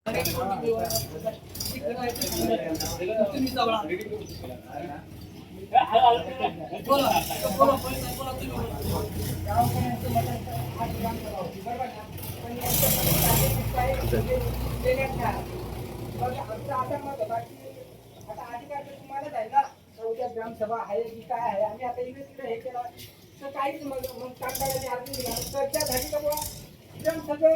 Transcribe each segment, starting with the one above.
ग्रामसभा आहे की काय आहे आम्ही आता इकडे हे केलं तर काहीच मग कामगारांनी अर्ज दिला तर त्या झाली का बुवा एकदम सगळं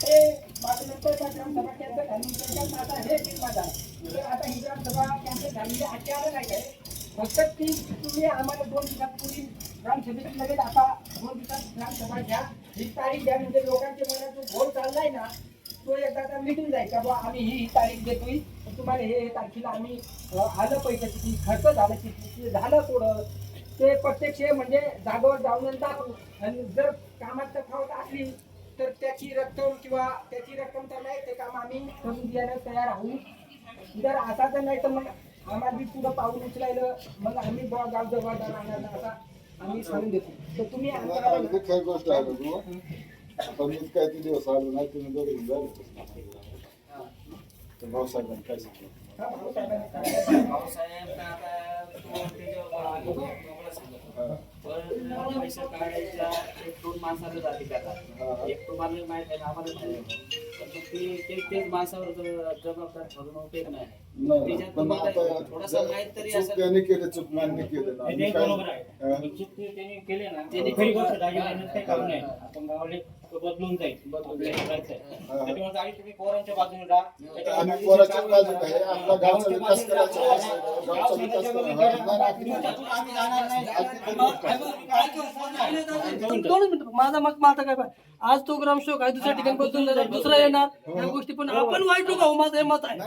हे नंतरचा ग्रामसभा कॅन्सल झाली त्याच्यात आता हे बिल माझा तर आता ही ग्रामसभा कॅन्सल झालेली आजच्या आलं नाही काय फक्त ती तुम्ही आम्हाला 2 दिवसापूर्वी ग्रामसभेची लगेच आता 2 दिवसात ग्रामसभा घ्या ही तारीख द्या म्हणजे लोकांच्या मनात जो घोळ चाललाय ना तो एकदा मिटून जाईल का बुवा आम्ही ही तारीख देतोय तुम्हाला हे तारखेला आम्ही आलं पैसे किती खर्च झाला किती झालं थोडं ते प्रत्यक्ष म्हणजे जागेवर जाऊन दाखवू आणि जर कामात तफावत असली तर त्याची रक्कम किंवा त्याची रक्कम तर नाही ते काम आम्ही करून द्यायला तयार आहोत जर असा तर नाही तर मग आम्हाला बी पुढं पाऊल उचलायला मग आम्ही गाव जबाबदार राहणार असा आम्ही सांगून देतो तर तुम्ही खरी गोष्ट आहे पण इतका किती दिवस आलो नाही तुम्ही दोघे झाले तर भाऊसाहेबांनी काय सांगितलं भाऊसाहेब पैसे काढायच्या 1-2 माणसाला जाती करतात एक तुम्हाला माहित आहे आम्हाला तेच माणसावर जबाबदार ठरून उपयोग नाही त्याच्यात थोडासा माहित तरी असं त्यांनी केलं चूक मान्य केलं बरोबर आहे चूक त्यांनी केले ना त्यांनी खरी गोष्ट काही काम नाही आपण गावाले बदलून जाईल त्याच्यामुळे आणि तुम्ही पोरांच्या बाजूने राहा आम्ही पोराच्या बाजूने आहे आपला गावचा विकास करायचा गावचा विकास माझा मग माझा काय आज तो ग्रामसेवक आहे दुसऱ्या ठिकाणी बदलून जाणार दुसरा येणार या गोष्टी पण आपण वाईट नको माझं हे मत आहे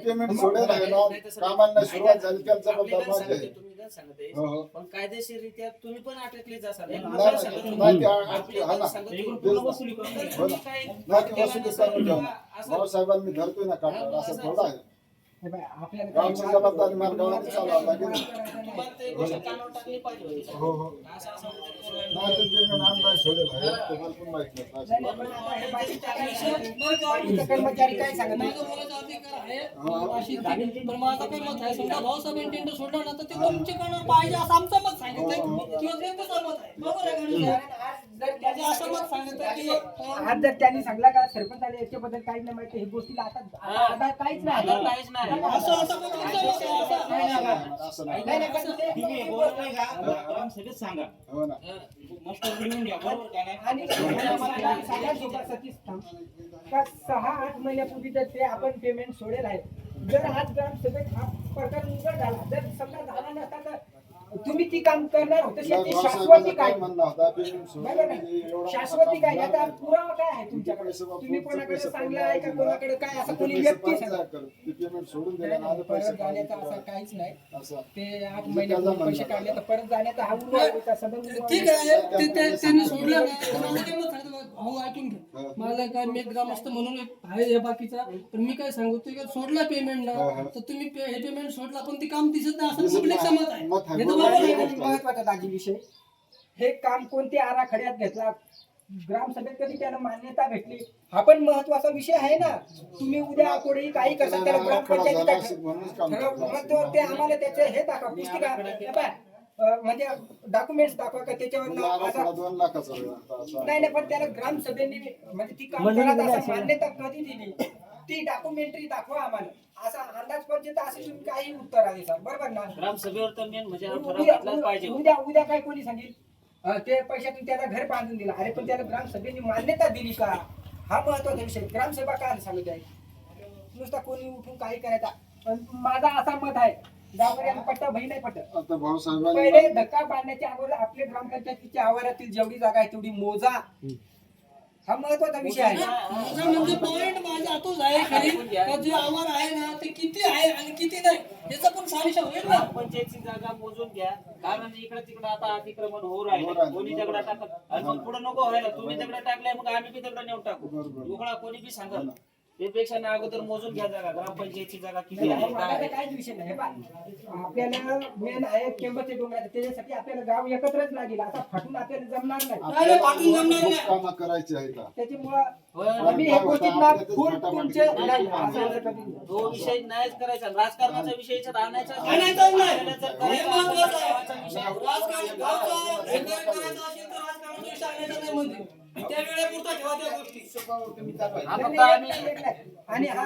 पेमेंट सोडेल आहे ना कामांना सुरुवात झाली त्यांचा पण कायदेशीररित्या तुम्ही पण अटकले जासाल भाऊसाहेबांनी धरतोय ना काम असं थोडं आहे गावची जबाबदारी मार्गावर चालवावं लागेल हो हो कर्मचारी काय सांगत माझं काय मत आहे समजा भाऊसाहेब टेंडर सोडलं ना तर ते तुमच्याकडून पाहिजे असं आमचं मत सांगितलं किंवा त्यांचं मत आहे बरोबर आहे आज जर त्यांनी सांगला का सरपंच आले याच्याबद्दल काही नाही माहिती ही गोष्टीला आता काहीच नाही सांगा आणि 6-8 महिन्यापूर्वी जर ते आपण पेमेंट सोडेल आहे जर आज ग्रामसभेत हा प्रकार निवड झाला जर समजा झाला नसता तर तुम्ही ती काम करणार होते शाश्वती काय शाश्वती काय याचा पुरावा काय आहे तुमच्याकडे तुम्ही कोणाकडे सांगला आहे का कोणाकडे काय असं कोणी व्यक्ती परत जाण्याचा असं काहीच नाही ते 8 महिन्यापूर्वी पैसे काढले तर परत जाण्याचा हा उल्लेख ठीक आहे त्यांनी सोडलं भाऊ ऐकून घ्या माझा काय मी ग्रामस्थ म्हणून आहे बाकीचा पण मी काय सांगू की सोडला पेमेंट ना तर तुम्ही हे पेमेंट सोडला पण ते काम दिसत नाही असं पब्लिक समज आहे महत्वाचा दाजी विषय हे काम कोणत्या आराखड्यात घेतला ग्रामसभेत कधी त्याला मान्यता भेटली हा पण महत्वाचा विषय आहे ना तुम्ही उद्या कोणी काही कसं त्याला ग्रामपंचायत ते आम्हाला त्याचे हे दाखवा पुस्तिका म्हणजे डॉक्युमेंट्स दाखवा का त्याच्यावर नाही पण त्याला ग्रामसभेने म्हणजे ती काम मान्यता कधी दिली ती डॉक्युमेंटरी दाखवा आम्हाला असा अंदाज पंचायत असे तुम्ही काही उत्तर आले सर बरोबर ना ग्रामसभेवर तर मेन म्हणजे उद्या काय कोणी सांगेल ते पैशातून त्याला घर बांधून दिला अरे पण त्याला ग्रामसभेने मान्यता दिली का हा महत्वाचा विषय ग्रामसभा काय सांगत आहे नुसता कोणी उठून काही करायचा माझा असा मत आहे गावकऱ्यांना पट्टा भाई नाही पटत पहिले धक्का पाडण्याच्या अगोदर आपल्या ग्रामपंचायतीच्या आवारातील जेवढी जागा आहे तेवढी मोजा हा महत्वाचा विषय आहे म्हणजे पॉइंट माझा तोच आहे खरी जे आव्हान आहे ना ते किती आहे आणि किती नाही याचा पण सारिशा होईल ना पंचायतची जागा मोजून घ्या कारण इकडे तिकडे आता अतिक्रमण होऊ राहिले कोणी दगडा टाकत आणि मग पुढे नको व्हायला तुम्ही दगडा टाकलाय मग आम्ही बी दगडा नेऊन टाकू उघडा कोणी बी सांगा त्यापेक्षा ना अगोदर मोजून घ्या जागा, ग्रामपंचायतची जागा किती आहे काय मला आहे. काहीच विषय नाही हे पहा, आपल्याला मेन आहे केंबचे डोंगराचे, त्याच्यासाठी आपल्याला गाव एकत्रच लागेल, आता फाटून आपल्याला जमणार नाही. आपल्याला कामं करायची आहेत का? त्याच्यामुळं होय. आम्ही हे गोष्टींना फुल तुमचे नाही, असं कधी नाही. तो विषय नाहीच करायचा, राजकारणाचा विषय याच्यात आणायचा आणायचाच नाही. आपल्याला जर करायचा हे महत्त्वाचं आहे. गावाचा विषय राजकारण गावचं सहकार्य करायचं असेल तर राजकारणाचा विषय आणायचा नाही म्हणजे. त्या वेळेपुरता ठेवा त्या गोष्टी. हा फक्त आम्ही आणि हा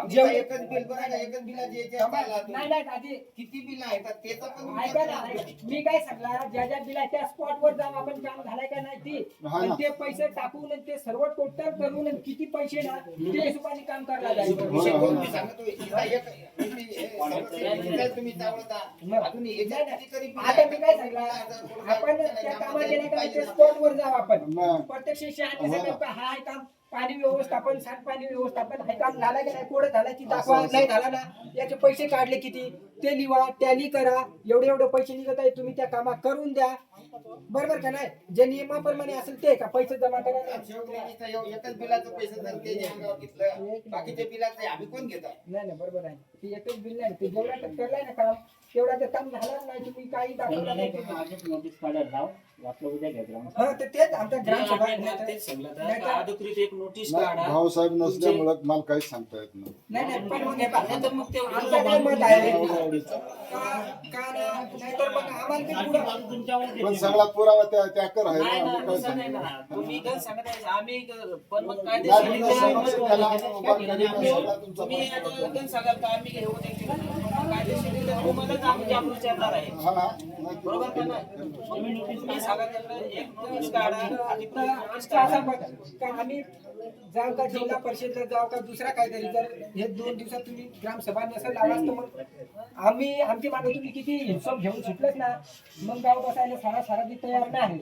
जेवढे एकच बिल बघा एकच बिलाचे याचे आम्हाला नाही नाही दादी किती बिल आहेत त्याचा पण ऐका ना, मी काय सांगला ज्या ज्या बिला त्या स्पॉटवर जाऊन आपण काम झालाय का नाही ती हा ना. आणि ते पैसे टाकून आणि ते सर्व टोटल करून आणि किती पैसे ना ते हिशोबाने काम करायला जायचं. विषय कोण मी सांगतो इथं एक इथं तुम्ही चावळता अजून याच्यात किती तरी bill आता आहेत. मी काय सांगला, आपण त्या कामात गेल्या का नाही, ते स्पॉटवर जाऊ आपण मग. प्रत्यक्ष शहाणी सगळं हा आहे काम, पाणी व्यवस्थापन, सांडपाणी व्यवस्थापन हे काम झालं की नाही, कोडं झालं की दाखवा, नाही झाला ना याचे पैसे काढले किती ते लिहा, टॅली करा, एवढे एवढे पैसे निघत आहे, तुम्ही त्या कामा करून द्या, बरोबर का नाही, जे नियमाप्रमाणे असेल ते का पैसे जमा करा. शेवटी इथं एकच बिलाचं पैसे जर ते अंगावर घेतलं बाकीच्या बिलाचे आम्ही कोण घेत आहे नाही नाही बरोबर आहे, ते एकच बिल नाही, ते जेवढा करलाय ना काम तेवढा ते काम झालं नाही, तुम्ही काही दाखवलं नाही. आजच नोटीस काढायला लाव, वाटलं उद्या घ्या ग्राम. हा ते तेच आमच्या ते ग्रामसभा आम्ही आहे. तेच सांगलं तर, नाही तर- अधिकृत एक नोटीस नाही, काढा. भाऊसाहेब नसल्यामुळं मला काहीच सांगता येत नाही. नाही नाही पण मग हे पहा, नाही तर मग ते आमचं काय मत आहे एवढीच. नाहीतर मग आम्हाला ते पुढं तुमच्यावर पण सगळा पुरावा त्या कर आहे नाही ना, ना, आम्ही काय तसं नाही सांगू? ना. तुम्ही इथं सांगत आहे, आम्ही पण मग नाही, कायदेशीर तुम्ही समक्ष त्याला उभा करीत नाही, सगळा तुमचा तुम्ही प्रश्न आता आहे. इथं सांगाल का आम्ही घेऊ दे की नाही? कायदेशीर रित्या तुम्हालाच आम्ही आपण विचारणार आहे. हा ना, नाही, बरोबर का नाही? तुम्ही सांगा त्यांना एक नोटीस काढा, अधिकृत नोटीस आमचं असं काढा. मत का आम्ही जाऊ का जिल्हा परिषदला जाऊ का दुसरा काहीतरी, जर हे 2 दिवसात तुम्ही ग्रामसभा नसेल लावला तर मग आम्ही आमची मागणी तुम्ही किती हिशोब घेऊन सुटलेच ना, मग गाव बसायला सारा सारा ती तयार नाही,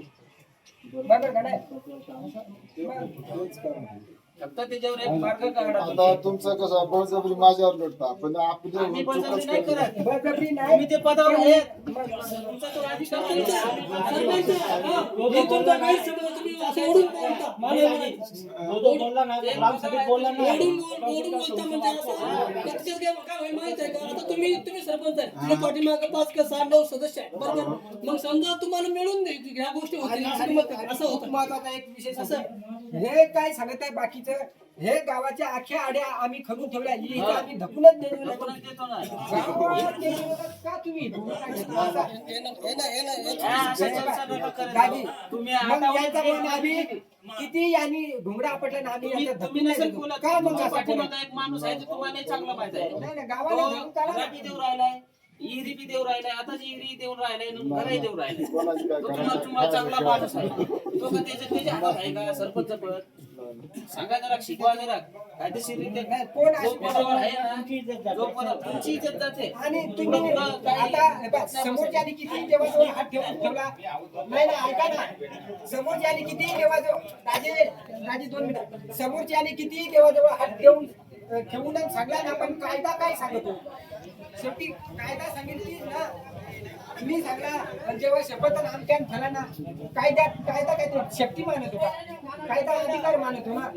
बरोबर का नाही. फक्त त्याच्यावर एक मार्ग काढा. आता तुमचं कसं बळजबरी माझ्यावर लढता पण आम्ही आपले बळजबरी नाही करत. बळजबरी नाही. तुम्ही ते पदावर आहेत. मग- तुमचा तो अधिकार आहे. सरपंच, हा, हे तुमचा गैरसमज तुम्ही असं ओढून बोलता. मला नाही. जो बोलला ना, ग्रामसभेत बोलला ना. ओढून बोलता म्हणजे असं त्याच्यात काय होईल माहित आहे का, आता तुम्ही सरपंच आहे, तुझ्या पाठीमागे 5 का 6 9 सदस्य आहे, बरोबर. मग समजा तुम्हाला मिळून दे ह्या गोष्टी होतील असं मत आहे. असं खूप होतं. महत्वाचा एक विषय असं हे काय सांगत आहे बाकीचं, हे गावाच्या आख्या आड्या आम्ही खणून ठेवल्या, ही इथं आम्ही धकूनच देतो नाही. कोणाला देतो ना. गावावर ते बोलतात का तुम्ही भूमिका घेतला असा? हा, अशा चर्चा नका करत दादी, जाऊ. तुम्ही मग आता याचा पण आम्ही किती यांनी घुंगडा आपटला ना, आम्ही याचा तुम्ही धकून नसेल नाही बोलत. देतो. का मग तुमच्या असं बोलत? पाठीमागे एक माणूस आहे तो तुम्हाला चांगला माहित आहे. नाही नाही, गावाला धरून चाला ना. राबी देऊ राहिलाय, इरी बी देऊ राहिलाय, आताच इरी देऊन राहिलाय, घरही देऊ राहिलाय. कोणाची काय तो करायचं? तुम्हाला चांगला माणूस आहे. तो का त्याच्या हातात आहे का सरपंच पद? सांगा जरा, शिकवा जरा कायदेशीर रित्या. नाही, कोण जो अशी पदावर आहे ना, जो पदावर तुमची इज्जत जाते. आणि तुम्ही आता हे बघ, समोरच्याने किती देवाजवळ हात ठेवून ठेवला नाही ना, ऐका ना, समोरच्याने किती देवाजवळ राजे 2 मिनिट, समोरच्याने किती देवाजवळ हात ठेवून ठेवून सांगला ना, पण कायदा काय सांगतो, शेवटी कायदा सांगेल ती ना. मी सांगला जेव्हा शपथ आमच्यान झाला ना, कायदा काय तो शक्ती मानत होता, कायदा अधिकार मानत हो ना.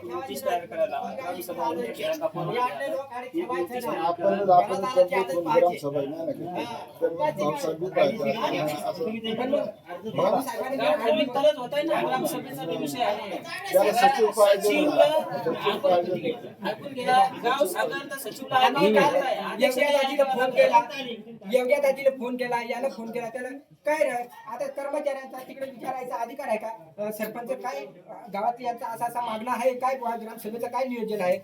नोटीस तयार करायला ग्रामसभा वगैरे खेळायला फोन आपण ग्रामसभा आहे ना, तर मग भाऊसाहेब बी पाहिजे. असं गाव तरच होत आहे ना, ग्रामसभेचा बी विषय आहे. त्याला सचिव पाहिजे. सचिव पाहिजे. ऐकून घ्या, गाव साधारण तर सचिवला आम्ही ऐकून काल घ्या. येवग्या दाजीला फोन केला, येवग्या दाजीला फोन केला, याला फोन केला, त्याला काय रे आता कर्मचाऱ्यांचा तिकडे विचारायचा अधिकार आहे का, सरपंच काय गावात यांचा असा असा मागणं आहे, काय ग्रामसभेचं काय नियोजन आहे,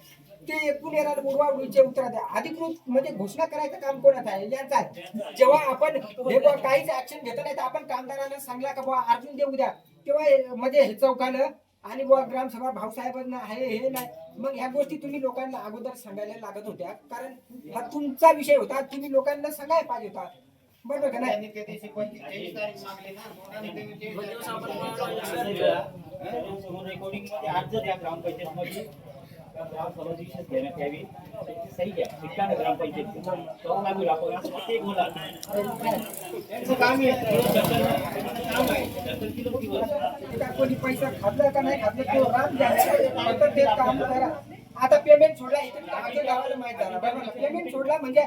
ते एकूण येणार उडवाउडवीचे उत्तर द्या. अधिकृत म्हणजे घोषणा करायचं काम कोणाचं आहे, यांचं आहे. जेव्हा आपण हे बुवा काहीच ऍक्शन घेत नाही तर आपण कामगारांना सांगला का बुवा अर्जुन देऊ द्या, तेव्हा म्हणजे हे चौकानं आणि बुवा ग्रामसभा भाऊसाहेबांना आहे हे नाही, मग ह्या गोष्टी तुम्ही लोकांना अगोदर सांगायला लागत होत्या, कारण हा तुमचा विषय होता, तुम्ही लोकांना सांगायला पाहिजे होता, बरोबर का नाही. त्यांनी त्या दिवशी 23 तारीख मागली ना आणि ते दिवस आपण रेकॉर्डिंग मध्ये आज जर या ग्रामपंचायत मध्ये ग्रामसभा दिवशी घेण्यात यावी सही घ्या ठिकाण ग्रामपंचायत तो लागू आपण असं ते बोला त्यांचं काम आहे काम आहे त्याचं किलो दिवस कोणी पैसा खाल्ला का नाही खाल्लं तो राम द्या तर ते काम करा. आता पेमेंट सोडला इथे आमच्या गावाला माहित झालं बरोबर पेमेंट सोडला म्हणजे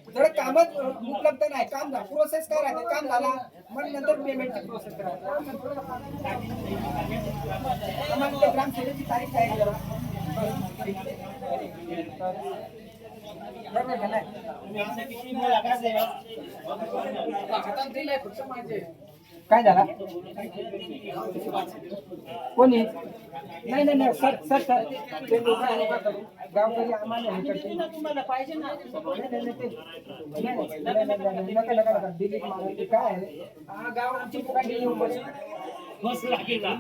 जर कामच उपलब्ध नाही काम झालं प्रोसेस काय राहते काम झाला मग नंतर पेमेंटची प्रोसेस करायची आम्हाला ते ग्रामसेवेची तारीख आहे जरा बरोबर का नाही तुम्ही असं किती मला काय द्या काय झाला कोणी नाही नाही नाही सर सर सर ते लोक गावकरी आम्हाला हे करते तुम्हाला पाहिजे ना नका नका दिलीप महाराज काय आहे गाव आमची पुकाटी येऊन बस बस लागेल ना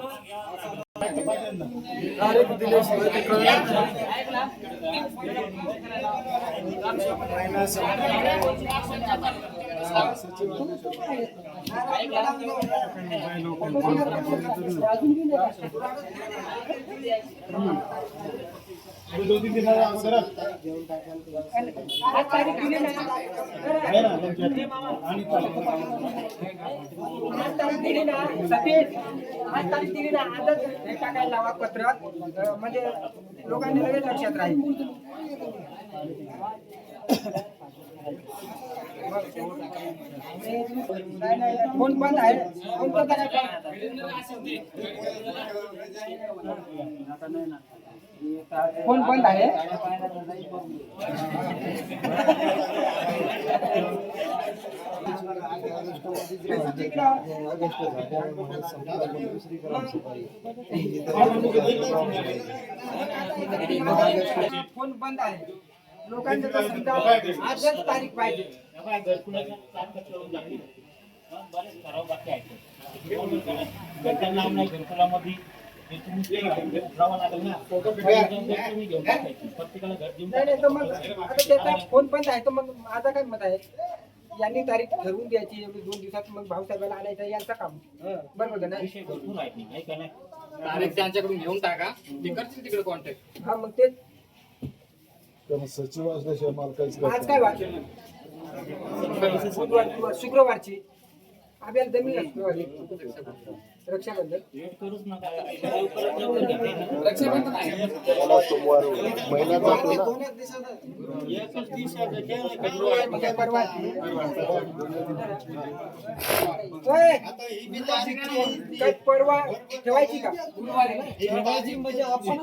दोन-तीन दिवसाच्या अगोदरच आज तारीख दिली ना आज तारीख दिली ना सतीश आज तारीख दिली ना आजच हे टाकायला लावा पत्र म्हणजे लोकांनी लगेच लक्षात राहील नाही नाही फोन बंद आहे फोन बंद आहे फोन बंद आहे फोन बंद आहे लोकांचं तर समजा आजच तारीख पाहिजे घरकुलाचं काम करून लागली बरेच ठराव बाकी आहेत घरचं नाव नाही घरकुलामध्ये ते तुम्ही उठावं लागेल ना तुम्ही घेऊन टाकायची प्रत्येकाला घर देऊन नाही नाही तर मग आता त्याचा फोन बंद आहे तर मग माझं काय मत आहे यांनी तारीख ठरवून द्यायची 2 दिवसात मग भाऊसाहेबाला आणायचं यांचं काम बरोबर का नाही विषय भरपूर आहेत नाही का नाही तारीख त्यांच्याकडून घेऊन टाका ते करतील तिकडे कॉन्टॅक्ट हा मग तेच कारण सचिव असल्याशिवाय मला काहीच करता आज काय वाटलं बुधवार किंवा शुक्रवारची आपल्याला जमीन शुक्रवारी रक्षाबंधन वेट करूच नका लवकरात लवकर घ्या. रक्षाबंधन आहे मला सोमवार महिना जातो ना एकच दिवस आहे, जे मग काय परवा होय. काय परवा ठेवायची का ठेवायची म्हणजे आपण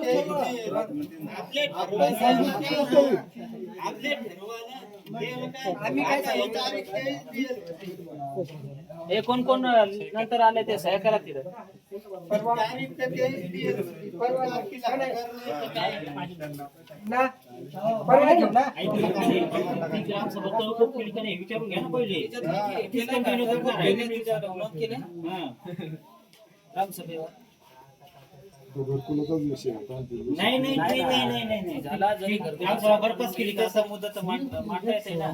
आम्ही काय सांगू हे कोण कोण नंतर आले ते सह्या करा तिथं परवा परवा ना परवा घेऊ ना ती ग्रामसभा तळकोट केली का नाही विचारून घ्या ना पहिले तीच कंटिन्यू करणार आहे. हां. ग्रामसभेवर तो घरकुलाचाच विषय होता नाही नाही नाही नाही नाही नाही नाही झाला जरी ग्रामसभा बरपास केली का कसं मुदत मांडता येते ना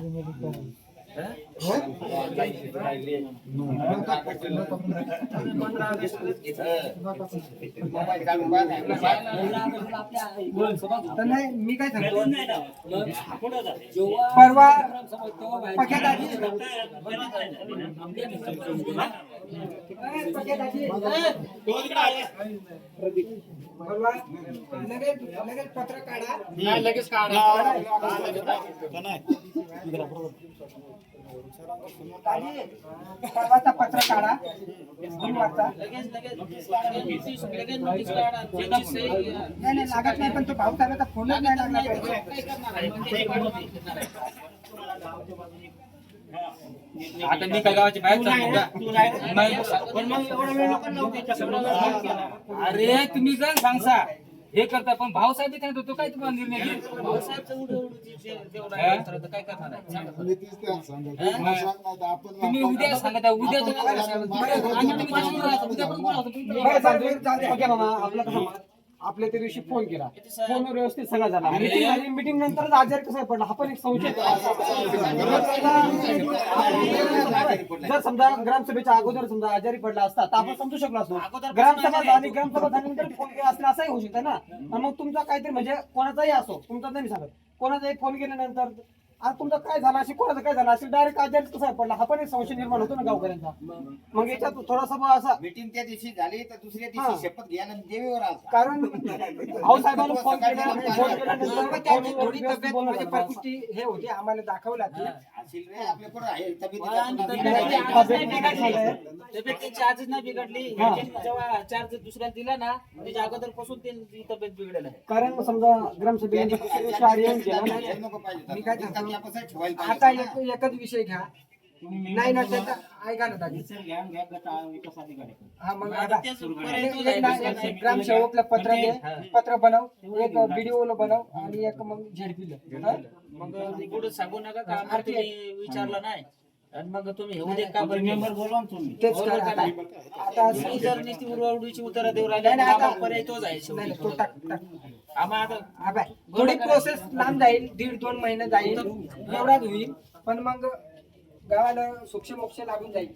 मोबाईल काढून तर नाही मी काय सांगतो नाही ना. पुढं जा. परवा पक्यादाजी परवा लगेच पत्र काढा नाही लगेच काढा दाजी, परवाचा पत्र काढा गुरुवारचा नाही नाही लागत नाही पण तो भाऊसाहेबाचा फोनच नाही लागला आता मी काय गावाची बाहेर चाललो का? तू नाही. पण मग एवढा वेळ नको लावू त्याच्याकडे. अरे तुम्ही जण सांगसा हे करता पण भाऊसाहेब इथे तो काय तुम्हाला निर्णय घेईल भाऊसाहेबचं काय करणार आहे सांगा. मी तीच त्याला सांगतो मला सांग नाही तर आपण तुम्ही उद्या सांगा उद्या आपल्या त्या दिवशी फोन केला फोनवर व्यवस्थित सगळा झाला मीटिंग नंतर आजारी कसं पडला हा पण एक संशय जर समजा ग्रामसभेच्या अगोदर समजा आजारी पडला असता तर आपण समजू शकलो असतो ग्रामसभा झाल्यानंतर फोन केला असला असाही होऊ शकतो ना मग तुमचा काहीतरी म्हणजे कोणाचाही असो तुमचा नाही सांगत कोणाचाही फोन केल्यानंतर आज तुमचं काय झालं असेल, कोणाचं काय झालं असेल, डायरेक्ट आजारी कसा पडला हा पण एक संशय निर्माण होतो ना गावकऱ्यांचा. मग याच्यात थोडासा बुवा असा मीटिंग त्या दिवशी झाली तर दुसऱ्या दिवशी शपथ घ्यायला देवीवर आला. कारण भाऊसाहेबांना फोन केल्यानंतर त्याची थोडी तब्येत म्हणजे प्रकृती हे होती आम्हाला दाखवला ती. असेल रे आपल्याकडे आहे तब्येतीची आजच नाही बिघडली. जेव्हा चार्ज दुसऱ्याला दिला ना त्याच्या अगोदर पासून ती तब्येत बिघडेल आहे. कारण समजा ग्रामसभेने कार्य केलं नको पाहिजे. मी काय सांगतो, आपण ठेवायला आता एकच विषय घ्या. नाही ना त्याचा ऐका ना दादी. हा मग आता एक ग्रामसेवकला पत्र दे, पत्र बनव, एक बीडीओ ला बनव आणि एक मग झेडपीला. मग कुठं सांगू नका का आम्हाला तुम्ही विचारलं नाही आणि मग तुम्ही हे उद्या का बरं मेंबर बोलवा तुम्ही तेच करा आता. आता तुम्ही जर नीती उरवाउडीची उत्तरं देऊ नाही, राहिले नाही, आता- आम्हाला पर्याय तोच आहे नाही, शेवटी. तो टाक टाक. आम्हाला आता हा बाय. थोडी प्रोसेस लांब जाईल, 1.5-2 महिने जाईल एवढाच होईल. पण मग गावाला सोक्ष मोक्ष लागून जाईल.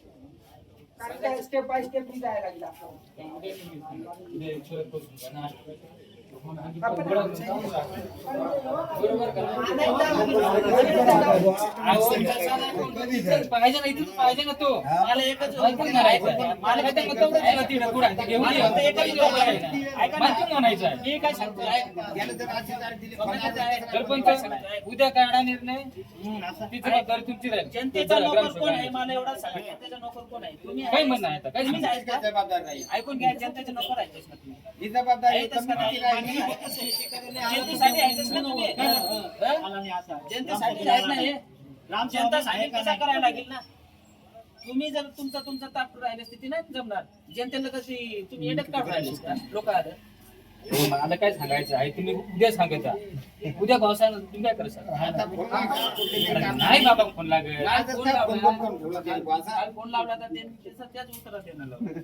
कारण काय स्टेप बाय स्टेप मी जायला लागला. पाहिजे नाही तर पाहिजे ना तो मला एकच मला काय ते मतदान दिलं तिकडे पुढे ते घेऊन मला फक्त एकच विचार आहे. ऐका ना. बाकी म्हणायचं आहे. मी काय सांगतो त्याला जर अशी तारीख दिली, सरपंच उद्या काढा निर्णय ती जबाबदारी तुमची राहील. जनतेचा नोकर कोण आहे मला एवढा सांगा. जनतेचा नोकर कोण आहे तुम्ही काही म्हणणं आहे आता काही तुम्हीच आहेत का? जबाबदार नाही. ऐकून घ्या जनतेचे नोकर आहेतच ना तुम्ही. ही जबाबदारी आहेतच का नाही? जनतेसाठी आहेतच ना तुम्ही. जनतेसाठी आहेत ना हे. जनतासाठी कसा करायला लागेल ना. तुम्ही जर तुमचा ताप राहिल्या स्थिती नाही जमणार. जनतेला कशी तुम्ही येण्यात काढून राहिलेस का लोक आलं मला काय सांगायचं आहे तुम्ही उद्या सांगायचं उद्या भावसाहेब तुम्ही काय करायचं आता नाही बाबा फोन लागेल फोन लावला तर त्याच उत्तर देणार लावलं.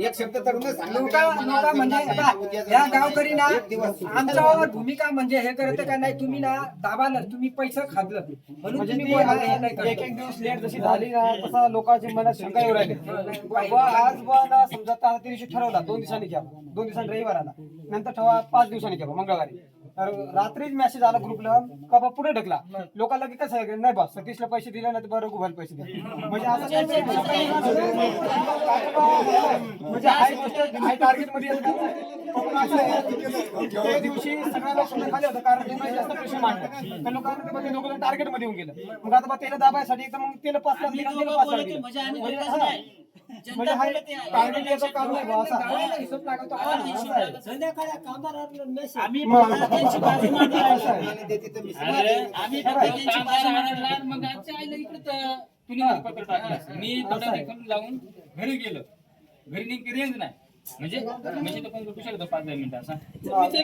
एक शब्द तरुण लोका म्हणजे या गावकरी ना आमच्यावर भूमिका म्हणजे हे करत का नाही. तुम्ही ना दाबालं, तुम्ही पैसे खाल्लं म्हणून म्हणजे तुम्ही ती बोला, हे नाही करत. एक दिवस लेट जशी झाली ना तसा लोकांच्या मनात शंका येऊ राहिली. बुवा आज बुवा ना समजा आता त्या दिवशी ठरवला 2 दिवसांनी घ्या, 2 दिवसांनी रविवाराला, नंतर ठेवा 5 दिवसांनी घ्या मंगळवारी. तर रात्रीच मेसेज आला ग्रुपला का बा पुढे ढकला. लोकांना की कसं आहे, नाही बस सतीशला पैसे दिले ना तर बरं गुगल पैसे द्या. म्हणजे असं काही म्हणजे हाय गोष्ट हाय टार्गेट मध्ये त्या दिवशी सगळ्या लोकांना खाली होतं कारण तुम्ही जास्त पैसे मांडले तर लोकांना टार्गेट मध्ये येऊन गेलं. मग आता त्याला दाबायसाठी तर मग त्याला 5 लाख दिला, त्याला 5 लाख दिला. म्हणजे आम्ही म्हणजे बोलतच हा. नाही. म्हणजे हा टार्गेट याचं काम नाही बा असं. हिशोब लागतो. आम्ही मग फक्त त्यांची बाजू मांडू राहिलो. आम्ही फक्त त्यांची बाजू मांडू राहिलो. मग आजच्या आईला इकडे तुम्ही पत्र टाकलं मी थोडा देखून लावून घरी गेलो. घरी नेमकी रेंज नाही म्हणजे तो कोण भेटू शकतो 5-10 मिनिटं असं मग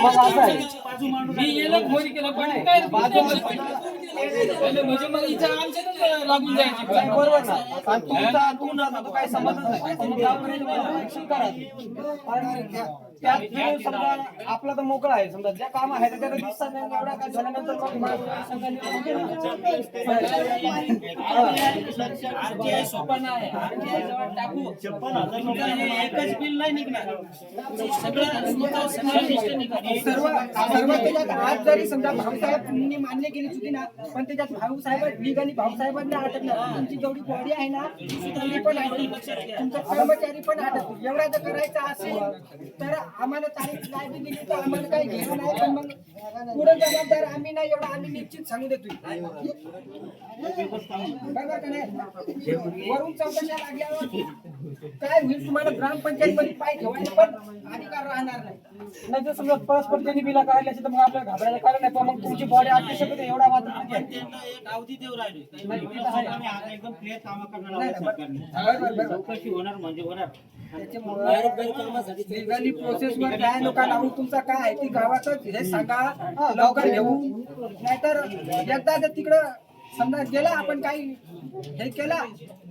असं आहे. बाजू मांडू मी गेलो फोन केला पण काय म्हणजे मग इथं आमच्यातच लागून जायची नाही, बरोबर ना. आणि तुमचा तुमचा काही संबंधच नाही. तुम्ही गावाकडे शिक्षण करा. आणि त्यात वेळ समजा आपला तर मोकळा आहे समजा ज्या काम आहे त्याला दिसता नाही एवढा काय झाल्यानंतर RTI सोपा नाही. RTI जेव्हा टाकू एकच बिल नाही निघणार. सगळं लिस्ट निघणार. सर्व त्याच्यात आज जरी समजा भाऊसाहेबांनी मान्य केली चुकी ना पण त्याच्यात भाऊसाहेब लिगली भाऊसाहेबांना अटकणार. तुमची जेवढी बॉडी आहे ना तेवढी पण अटकली. तुमचा कर्मचारी पण अटकतो. एवढा जर करायचा असेल तर आम्हाला तारीख नाही बी दिली तर आम्हाला काही घेणं नाही. पण मग पुढे जबाबदार आम्ही नाही एवढा आम्ही निश्चित सांगू देतोय. बरोबर का नाही. वरून चौकशा लागल्यावर काय होईल तुम्हाला ग्रामपंचायत मध्ये पाय ठेवायला पण अधिकार राहणार नाही. नाही तर समजा परस्पर त्यांनी बिला काढली असेल तर मग आपल्याला घाबरायचं कारण नाही. पण मग तुमची बॉडी अटकू शकते एवढा मात्र ठीक आहे. त्यांना एक अवधी देऊ राहिली. एकदम क्लिअर काम करणार चौकशी होणार म्हणजे होणार. लिगली प्रोसेस वर काय लोक लावून तुमचा काय आहे ती गावातच हे सांगा लवकर घेऊ. नाहीतर एकदा जर तिकडं समजा गेला आपण काही हे केला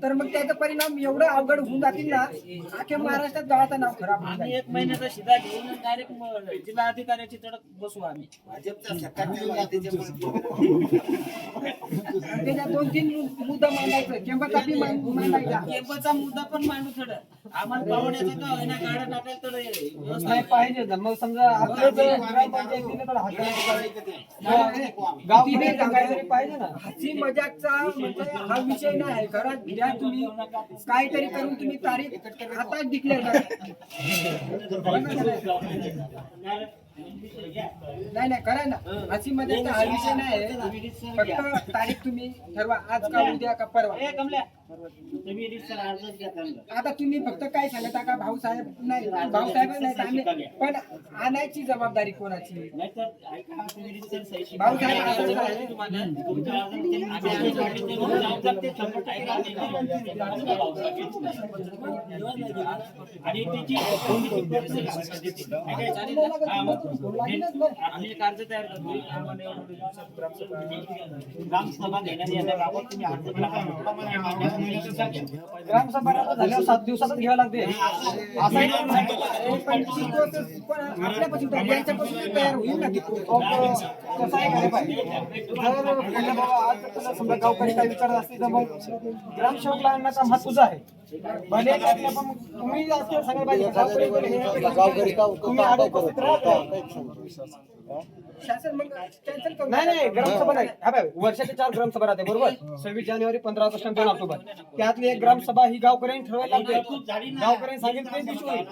तर मग त्याचा परिणाम एवढं अवघड होऊन जातील ना अख्ख्या महाराष्ट्रात गावाचं नाव खराब होऊन आम्ही जाईल. 1 महिन्याचा शिधा घेऊन डायरेक्ट जिल्हा अधिकाऱ्याची तडक बसू आम्ही. भाजपचा सरकार त्याच्यामुळे त्याच्यात 2-3 मुद्दा मांडायचं केंबाचा बी मांडायचा. केबलचा मुद्दा पण मांडू थोडं. आम्हाला परवड्याचं का होईना गाड्या टाकायला तर व्यवस्था नाही पाहिजे ना. मग समजा आपलं जर ग्रामपंचायतीने तर गाव काहीतरी पाहिजे ना. हसी मजाकचा म्हणजे हा विषय नाही आहे. घरात घ्या तुम्ही काहीतरी करून तुम्ही तारीख आता डिक्लेअर करा. नाही नाही करा ना. हसी मजाकचा हा विषय नाही आहे. फक्त तारीख तुम्ही ठरवा, आज का उद्या का परवा. आता तुम्ही फक्त काय सांगता का भाऊसाहेब नाही, भाऊसाहेब नाही तर आम्ही, पण आणायची जबाबदारी कोणाची? भाऊसाहेब आणायचं आहे. आणि त्याची आम्ही एक अर्ज तयार करतो. आम्हाला एवढं दिवसात ग्रामसभा घेण्यात येणार आहोत. तुम्ही अर्ज ग्रामसभा झाल्यावर 7 दिवसातच घ्यावं लागते असं पण ती process पण आपल्यापासून तर यांच्यापासून तयार होईल ना ती process. कसं आहे काय पाहिजे. जर म्हणलं बाबा आज तुला समजा गावकरी काय विचारत असतील तर मग ग्रामसेवकला आणण्याचा महत्त्वाचा आहे. भले त्यातलं पण तुम्ही असं सांगायला पाहिजे तुम्ही आडे उपस्थित राहता. शासन मग कॅन्सल करू. नाही ग्रामसभा नाही. हा बाय, वर्षाचे 4 ग्रामसभा राहते बरोबर. 26 जानेवारी, 15 ऑगस्ट आणि 2 ऑक्टोबर. त्यातली एक ग्रामसभा ही गावकऱ्यांनी ठरवायला लागते. गावकऱ्यांनी सांगितलं ते दिवशी होईल.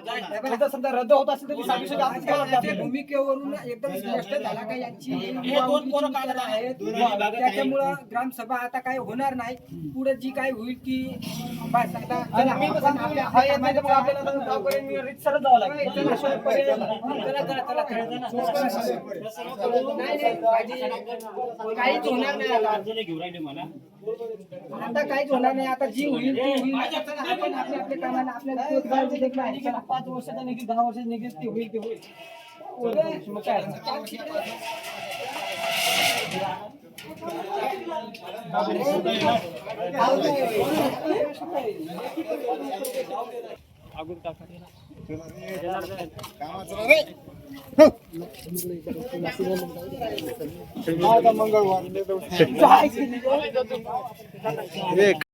जर समजा रद्द होत असेल तर ती 26 च्या आतच करावं त्या लागते. भूमिकेवरून एकदम स्पष्ट झाला का यांची विचार आहेत. त्याच्यामुळं ग्रामसभा आता काय होणार नाही. पुढे जी काय होईल ती बस आता आणि मी पण सांगतो, हा येत नाही तर मग आपल्याला गावकऱ्यांनी रीतसरच जावं लागेल. त्याशिवाय पर्याय नाही. काहीच होणार नाही आता. घेऊन राहिले मला. आता काहीच होणार नाही. आता जी होईल ती होईल. आपण आपल्या कामाला आपल्याला रोजगार देखील आहे. चला. 5 वर्षाचा निघेल, 10 वर्षाचा निघेल, ते होईल ते होईल. मग काय मंगळवार